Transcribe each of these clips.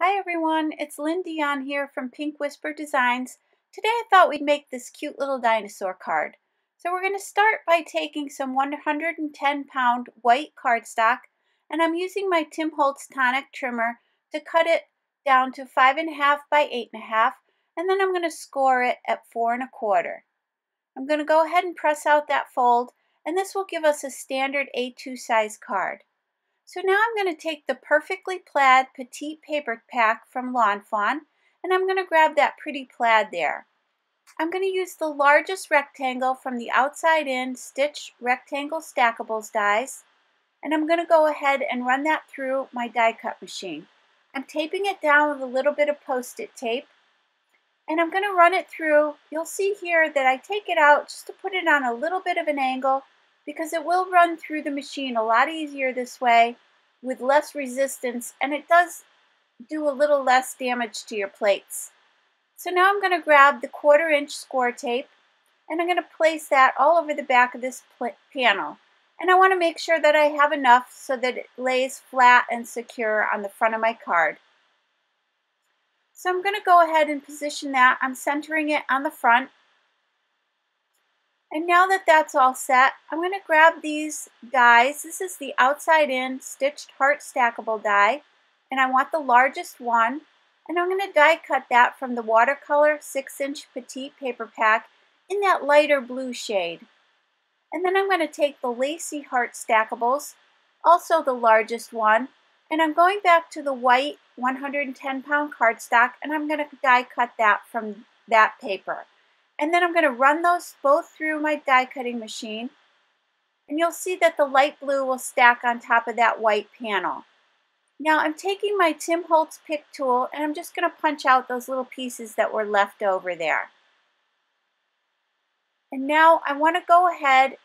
Hi everyone, it's Lynn Dion here from Pink Whisper Designs. Today I thought we'd make this cute little dinosaur card. So we're going to start by taking some 110-pound white cardstock, and I'm using my Tim Holtz tonic trimmer to cut it down to 5.5 by 8.5, and then I'm going to score it at 4.25. I'm going to go ahead and press out that fold, and this will give us a standard A2 size card. So now I'm going to take the Perfectly Plaid Petite paper pack from Lawn Fawn, and I'm going to grab that pretty plaid there. I'm going to use the largest rectangle from the outside in stitch rectangle Stackables dies, and I'm going to go ahead and run that through my die cut machine. I'm taping it down with a little bit of Post-it tape, and I'm going to run it through. You'll see here that I take it out just to put it on a little bit of an angle, because it will run through the machine a lot easier this way with less resistance, and it does do a little less damage to your plates. So now I'm going to grab the 1/4 inch Scor-Tape, and I'm going to place that all over the back of this panel. And I want to make sure that I have enough so that it lays flat and secure on the front of my card. So I'm going to go ahead and position that. I'm centering it on the front. And now that that's all set, I'm going to grab these dies. This is the outside in stitched heart stackable die, and I want the largest one. And I'm going to die cut that from the watercolor 6-inch Petite paper pack in that lighter blue shade. And then I'm going to take the Lacy heart stackables, also the largest one, and I'm going back to the white 110-pound cardstock, and I'm going to die cut that from that paper. And then I'm going to run those both through my die cutting machine, and you'll see that the light blue will stack on top of that white panel. Now I'm taking my Tim Holtz pick tool, and I'm just going to punch out those little pieces that were left over there. And now I want to go ahead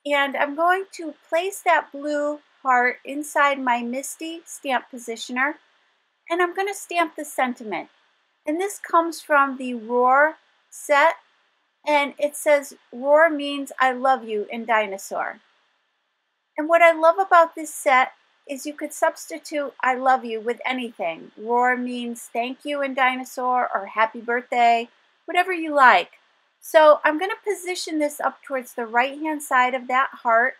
and I'm going to place that blue heart inside my Misty stamp positioner, and I'm going to stamp the sentiment. And this comes from the Rawr set, and it says Rawr means I love you in dinosaur. And what I love about this set is you could substitute I love you with anything. Rawr means thank you in dinosaur or happy birthday, whatever you like. So I'm going to position this up towards the right hand side of that heart,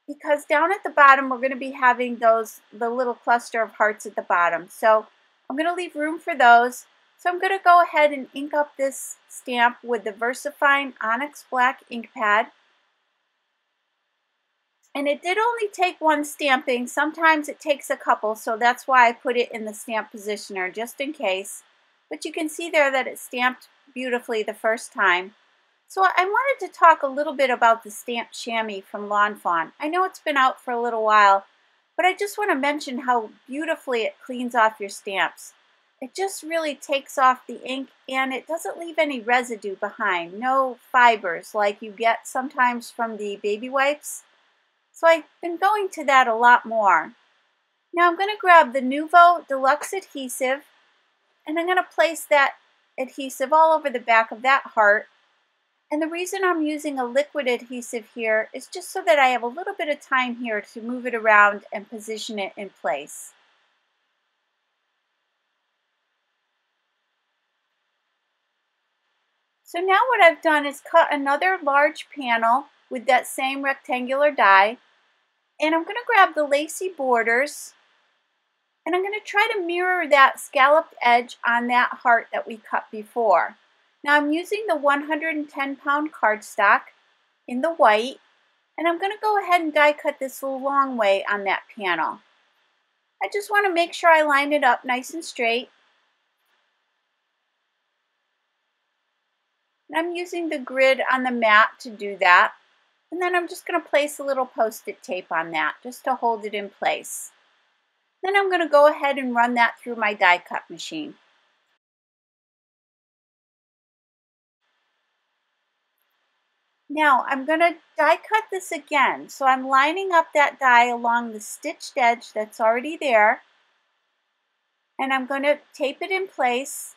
because down at the bottom we're going to be having the little cluster of hearts at the bottom. So I'm going to leave room for those. So I'm going to go ahead and ink up this stamp with the VersaFine Onyx Black ink pad. And it did only take one stamping. Sometimes it takes a couple, so that's why I put it in the stamp positioner, just in case. But you can see there that it stamped beautifully the first time. So I wanted to talk a little bit about the stamped chamois from Lawn Fawn. I know it's been out for a little while, but I just want to mention how beautifully it cleans off your stamps. It just really takes off the ink, and it doesn't leave any residue behind. No fibers like you get sometimes from the baby wipes. So I've been going to that a lot more. Now I'm going to grab the Nouveau Deluxe adhesive, and I'm going to place that adhesive all over the back of that heart. And the reason I'm using a liquid adhesive here is just so that I have a little bit of time here to move it around and position it in place. So now what I've done is cut another large panel with that same rectangular die, and I'm going to grab the lacy borders, and I'm going to try to mirror that scalloped edge on that heart that we cut before. Now I'm using the 110-pound cardstock in the white, and I'm going to go ahead and die cut this a long way on that panel. I just want to make sure I line it up nice and straight. And I'm using the grid on the mat to do that. And then I'm just going to place a little Post-it tape on that just to hold it in place. Then I'm going to go ahead and run that through my die cut machine. Now I'm going to die cut this again. So I'm lining up that die along the stitched edge that's already there. And I'm going to tape it in place.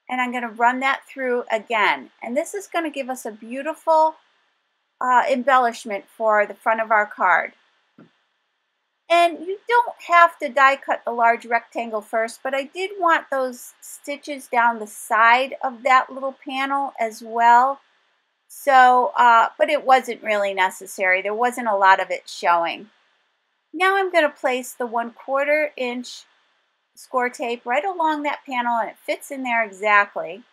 And I'm going to run that through again. And this is going to give us a beautiful embellishment for the front of our card. And you don't have to die cut the large rectangle first, but I did want those stitches down the side of that little panel as well. So, but it wasn't really necessary. There wasn't a lot of it showing. Now I'm going to place the 1/4 inch Scor-Tape right along that panel, and it fits in there exactly.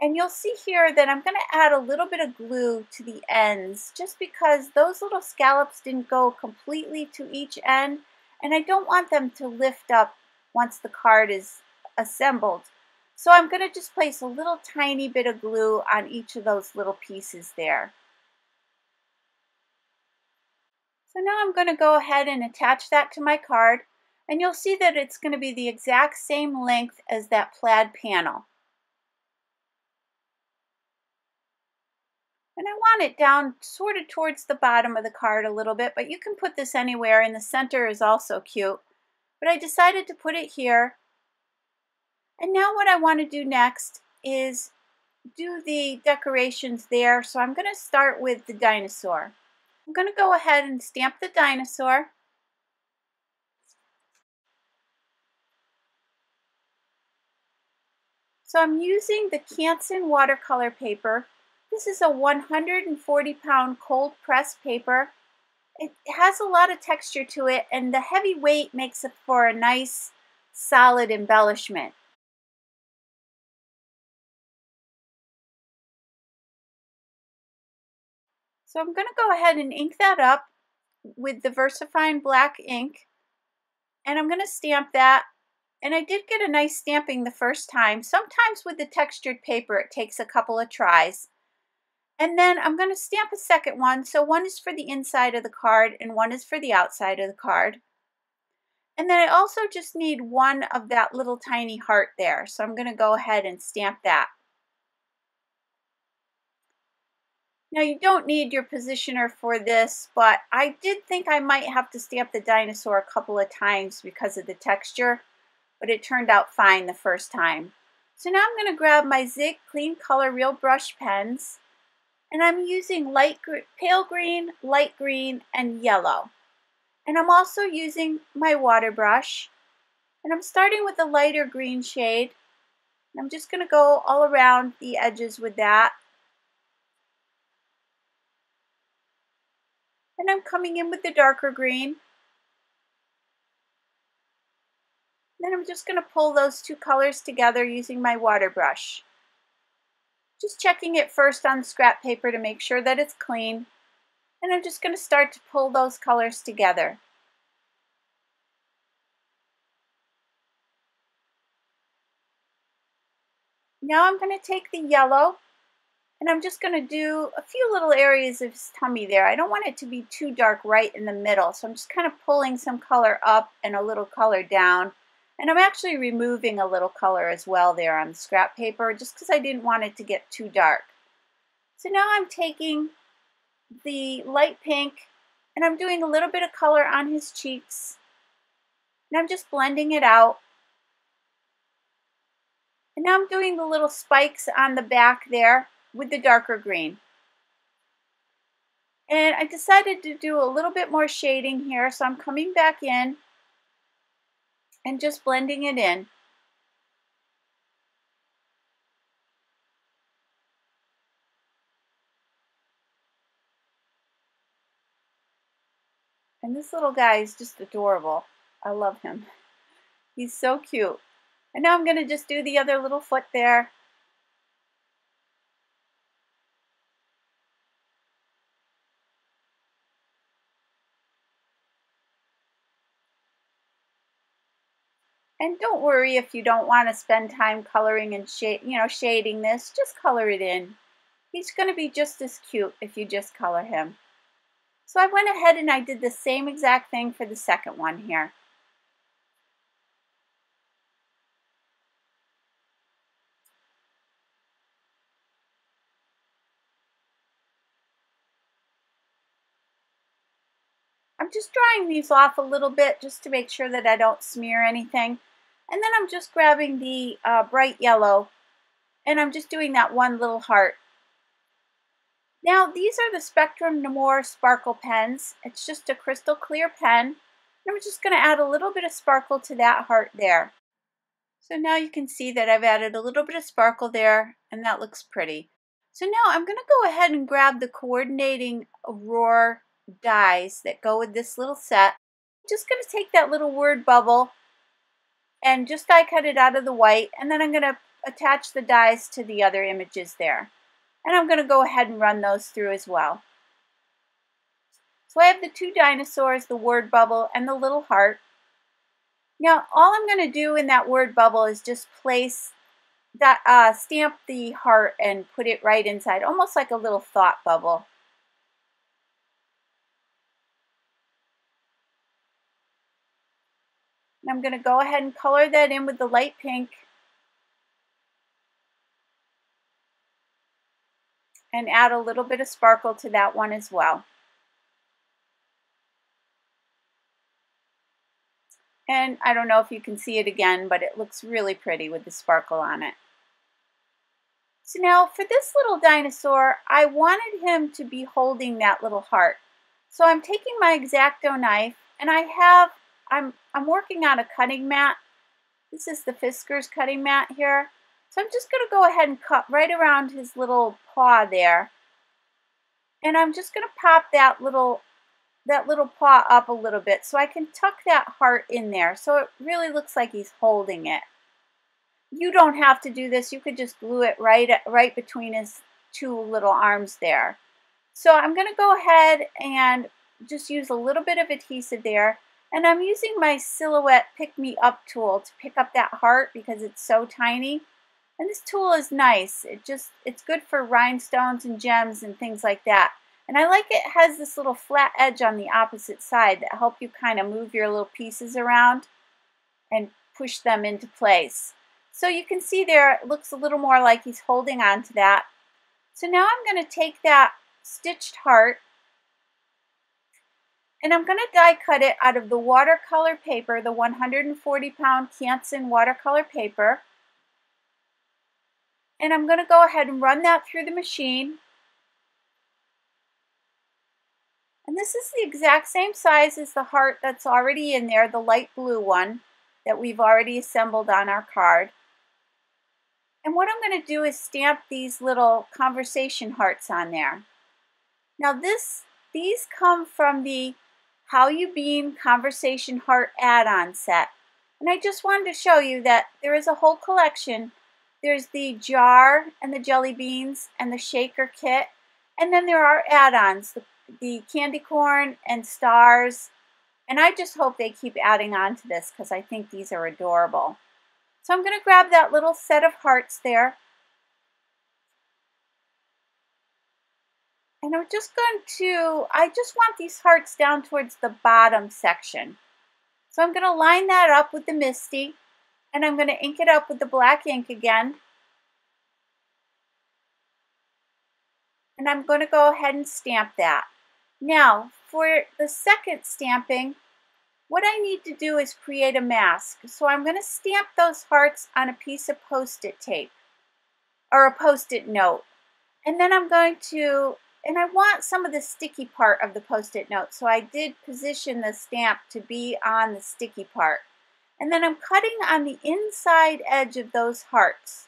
And you'll see here that I'm going to add a little bit of glue to the ends just because those little scallops didn't go completely to each end, and I don't want them to lift up once the card is assembled. So I'm going to just place a little tiny bit of glue on each of those little pieces there. So now I'm going to go ahead and attach that to my card, and you'll see that it's going to be the exact same length as that plaid panel. And I want it down sort of towards the bottom of the card a little bit, but you can put this anywhere, and the center is also cute. But I decided to put it here. And now what I want to do next is do the decorations there. So I'm going to start with the dinosaur. I'm going to go ahead and stamp the dinosaur. So I'm using the Canson watercolor paper. This is a 140-pound cold press paper. It has a lot of texture to it, and the heavy weight makes it for a nice solid embellishment. So I'm going to go ahead and ink that up with the VersaFine black ink, and I'm going to stamp that. And I did get a nice stamping the first time. Sometimes with the textured paper it takes a couple of tries. And then I'm going to stamp a second one. So one is for the inside of the card and one is for the outside of the card. And then I also just need one of that little tiny heart there. So I'm going to go ahead and stamp that. Now you don't need your positioner for this, but I did think I might have to stamp the dinosaur a couple of times because of the texture, but it turned out fine the first time. So now I'm going to grab my Zig Clean Color Real Brush pens, and I'm using pale green, light green, and yellow. And I'm also using my water brush, and I'm starting with the lighter green shade. And I'm just going to go all around the edges with that. And I'm coming in with the darker green. Then I'm just going to pull those two colors together using my water brush. Just checking it first on scrap paper to make sure that it's clean. And I'm just going to start to pull those colors together. Now I'm going to take the yellow, and I'm just going to do a few little areas of his tummy there. I don't want it to be too dark right in the middle, so I'm just kind of pulling some color up and a little color down. And I'm actually removing a little color as well there on the scrap paper, just because I didn't want it to get too dark. So now I'm taking the light pink, and I'm doing a little bit of color on his cheeks. And I'm just blending it out. And now I'm doing the little spikes on the back there with the darker green. And I decided to do a little bit more shading here, so I'm coming back in and just blending it in. And this little guy is just adorable. I love him. He's so cute. And now I'm going to just do the other little foot there. And don't worry if you don't want to spend time coloring and shading this. Just color it in. He's going to be just as cute if you just color him. So I went ahead and I did the same exact thing for the second one here. I'm just drying these off a little bit just to make sure that I don't smear anything. And then I'm just grabbing the bright yellow, and I'm just doing that one little heart. Now these are the Spectrum Noir sparkle pens. It's just a crystal clear pen. And I'm just going to add a little bit of sparkle to that heart there. So now you can see that I've added a little bit of sparkle there, and that looks pretty. So now I'm going to go ahead and grab the coordinating Rawr dies that go with this little set. I'm just going to take that little word bubble and just die cut it out of the white, and then I'm going to attach the dies to the other images there. And I'm going to go ahead and run those through as well. So I have the two dinosaurs, the word bubble, and the little heart. Now all I'm going to do in that word bubble is just place that, stamp the heart and put it right inside, almost like a little thought bubble. And I'm going to go ahead and color that in with the light pink. And add a little bit of sparkle to that one as well. And I don't know if you can see it again, but it looks really pretty with the sparkle on it. So now for this little dinosaur, I wanted him to be holding that little heart. So I'm taking my X-Acto knife, and I'm working on a cutting mat. This is the Fiskars cutting mat here. So I'm just going to go ahead and cut right around his little paw there. And I'm just going to pop that little paw up a little bit so I can tuck that heart in there so it really looks like he's holding it. You don't have to do this. You could just glue it right between his two little arms there. So I'm going to go ahead and just use a little bit of adhesive there. And I'm using my Silhouette Pick Me Up tool to pick up that heart because it's so tiny. And this tool is nice. It's good for rhinestones and gems and things like that. And I like it has this little flat edge on the opposite side that help you kind of move your little pieces around and push them into place. So you can see there it looks a little more like he's holding on to that. So now I'm going to take that stitched heart and I'm going to die cut it out of the watercolor paper, the 140-pound Canson watercolor paper. And I'm going to go ahead and run that through the machine. And this is the exact same size as the heart that's already in there, the light blue one that we've already assembled on our card. And what I'm going to do is stamp these little conversation hearts on there. Now these come from the How You Bean Conversation Heart add-on set. And I just wanted to show you that there is a whole collection. There's the jar and the jelly beans and the shaker kit. And then there are add-ons, the candy corn and stars. And I just hope they keep adding on to this because I think these are adorable. So I'm going to grab that little set of hearts there. And I'm just I just want these hearts down towards the bottom section. So I'm going to line that up with the Misty. And I'm going to ink it up with the black ink again. And I'm going to go ahead and stamp that. Now, for the second stamping, what I need to do is create a mask. So I'm going to stamp those hearts on a piece of Post-it tape or a Post-it note. And then I'm going to, and I want some of the sticky part of the Post-it note. So I did position the stamp to be on the sticky part. And then I'm cutting on the inside edge of those hearts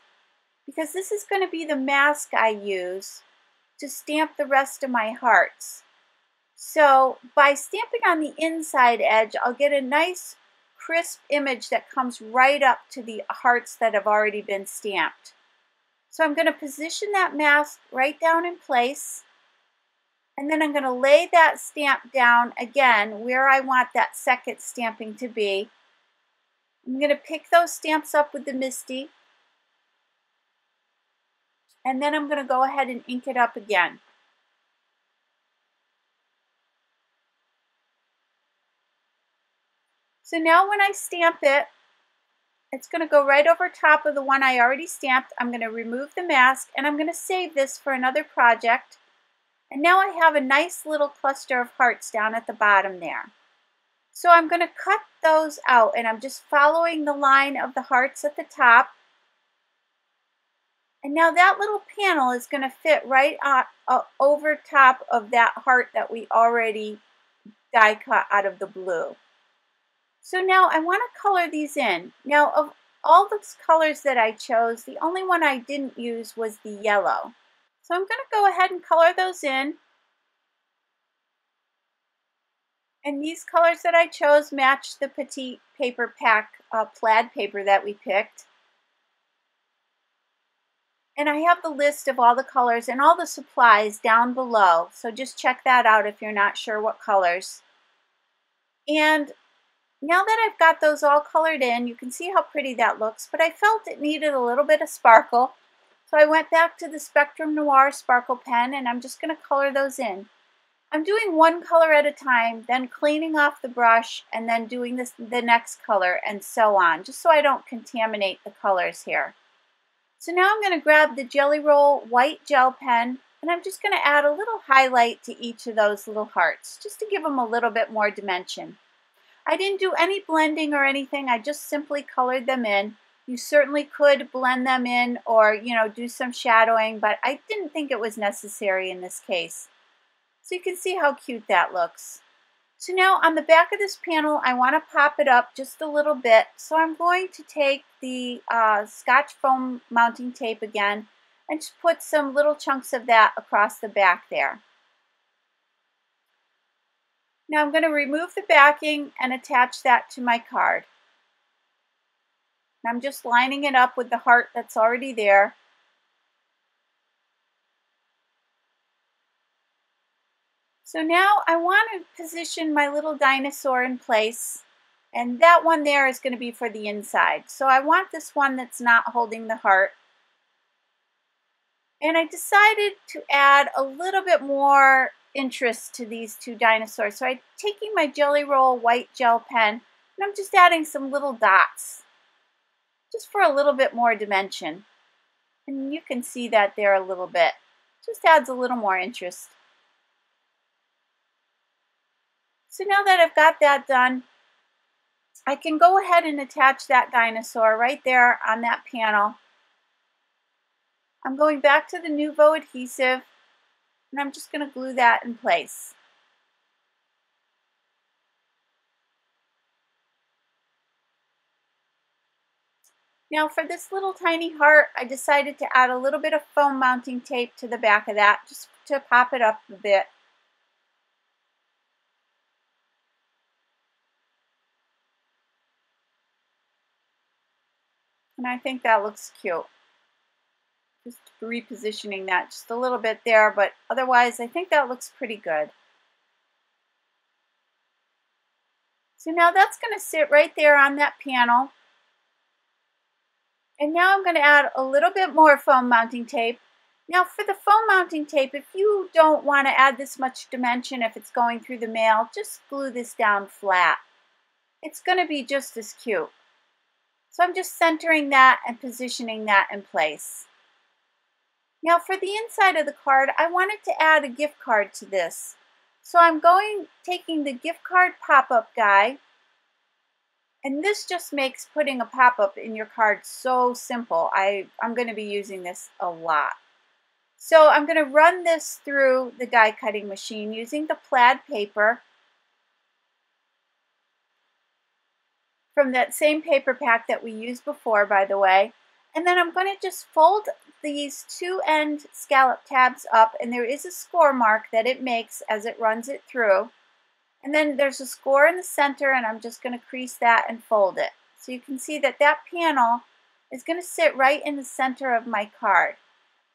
because this is going to be the mask I use to stamp the rest of my hearts. So by stamping on the inside edge, I'll get a nice crisp image that comes right up to the hearts that have already been stamped. So I'm going to position that mask right down in place. And then I'm going to lay that stamp down again where I want that second stamping to be. I'm going to pick those stamps up with the Misty. And then I'm going to go ahead and ink it up again. So now when I stamp it, it's going to go right over top of the one I already stamped. I'm going to remove the mask and I'm going to save this for another project. And now I have a nice little cluster of hearts down at the bottom there. So I'm going to cut those out and I'm just following the line of the hearts at the top. And now that little panel is going to fit right over top of that heart that we already die cut out of the blue. So now I want to color these in. Now of all the colors that I chose, the only one I didn't use was the yellow. So I'm going to go ahead and color those in. And these colors that I chose match the Petite paper pack plaid paper that we picked. And I have the list of all the colors and all the supplies down below. So just check that out if you're not sure what colors. And now that I've got those all colored in, you can see how pretty that looks, but I felt it needed a little bit of sparkle. So I went back to the Spectrum Noir sparkle pen and I'm just going to color those in. I'm doing one color at a time, then cleaning off the brush and then doing the next color and so on, just so I don't contaminate the colors here. So now I'm going to grab the Jelly Roll white gel pen and I'm just going to add a little highlight to each of those little hearts, just to give them a little bit more dimension. I didn't do any blending or anything, I just simply colored them in. You certainly could blend them in or, do some shadowing, but I didn't think it was necessary in this case. So you can see how cute that looks. So now on the back of this panel, I want to pop it up just a little bit. So I'm going to take the Scotch foam mounting tape again and just put some little chunks of that across the back there. Now I'm going to remove the backing and attach that to my card. And I'm just lining it up with the heart that's already there. So now I want to position my little dinosaur in place, and that one there is going to be for the inside. So I want this one that's not holding the heart. And I decided to add a little bit more interest to these two dinosaurs. So I'm taking my Jelly Roll white gel pen and I'm just adding some little dots, just for a little bit more dimension. And you can see that there a little bit. Just adds a little more interest. So now that I've got that done, I can go ahead and attach that dinosaur right there on that panel. I'm going back to the Nouveau adhesive and I'm just going to glue that in place. Now for this little tiny heart, I decided to add a little bit of foam mounting tape to the back of that just to pop it up a bit. And I think that looks cute. Just repositioning that just a little bit there, but otherwise I think that looks pretty good. So now that's going to sit right there on that panel. And now I'm going to add a little bit more foam mounting tape. Now for the foam mounting tape, if you don't want to add this much dimension if it's going through the mail, just glue this down flat. It's going to be just as cute. So I'm just centering that and positioning that in place. Now for the inside of the card, I wanted to add a gift card to this. So I'm taking the gift card pop-up guy, and this just makes putting a pop-up in your card so simple. I'm going to be using this a lot. So I'm going to run this through the die cutting machine using the plaid paper from that same paper pack that we used before, by the way. And then I'm going to just fold these two end scallop tabs up, and there is a score mark that it makes as it runs it through. And then there's a score in the center, and I'm just going to crease that and fold it. So you can see that that panel is going to sit right in the center of my card.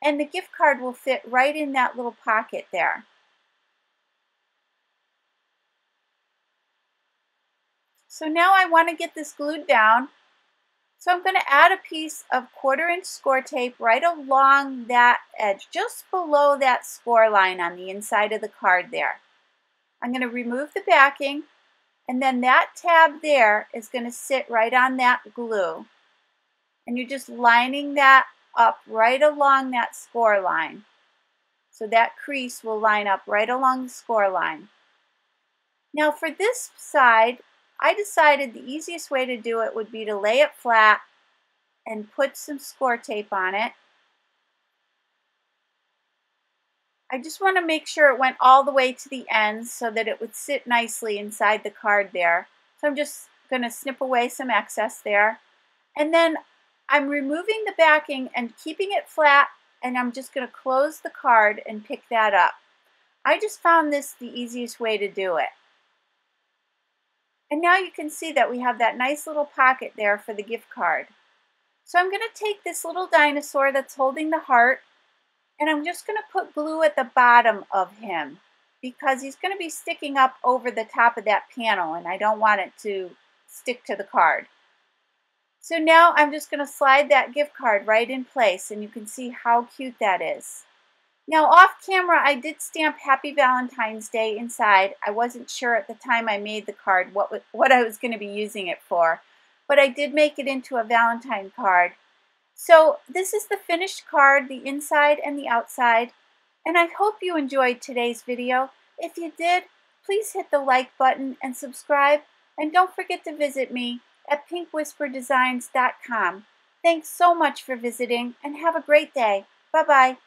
And the gift card will fit right in that little pocket there. So now I want to get this glued down. So I'm going to add a piece of 1/4" Scor-Tape right along that edge, just below that score line on the inside of the card there. I'm going to remove the backing, and then that tab there is going to sit right on that glue. And you're just lining that up right along that score line. So that crease will line up right along the score line. Now for this side, I decided the easiest way to do it would be to lay it flat and put some Scor-Tape on it. I just want to make sure it went all the way to the ends so that it would sit nicely inside the card there. So I'm just going to snip away some excess there. And then I'm removing the backing and keeping it flat, and I'm just going to close the card and pick that up. I just found this the easiest way to do it. And now you can see that we have that nice little pocket there for the gift card. So I'm going to take this little dinosaur that's holding the heart, and I'm just going to put glue at the bottom of him because he's going to be sticking up over the top of that panel, and I don't want it to stick to the card. So now I'm just going to slide that gift card right in place, and you can see how cute that is. Now off camera, I did stamp Happy Valentine's Day inside. I wasn't sure at the time I made the card what I was going to be using it for, but I did make it into a Valentine card. So this is the finished card, the inside and the outside, and I hope you enjoyed today's video. If you did, please hit the like button and subscribe, and don't forget to visit me at pinkwhisperdesigns.com. Thanks so much for visiting, and have a great day. Bye-bye.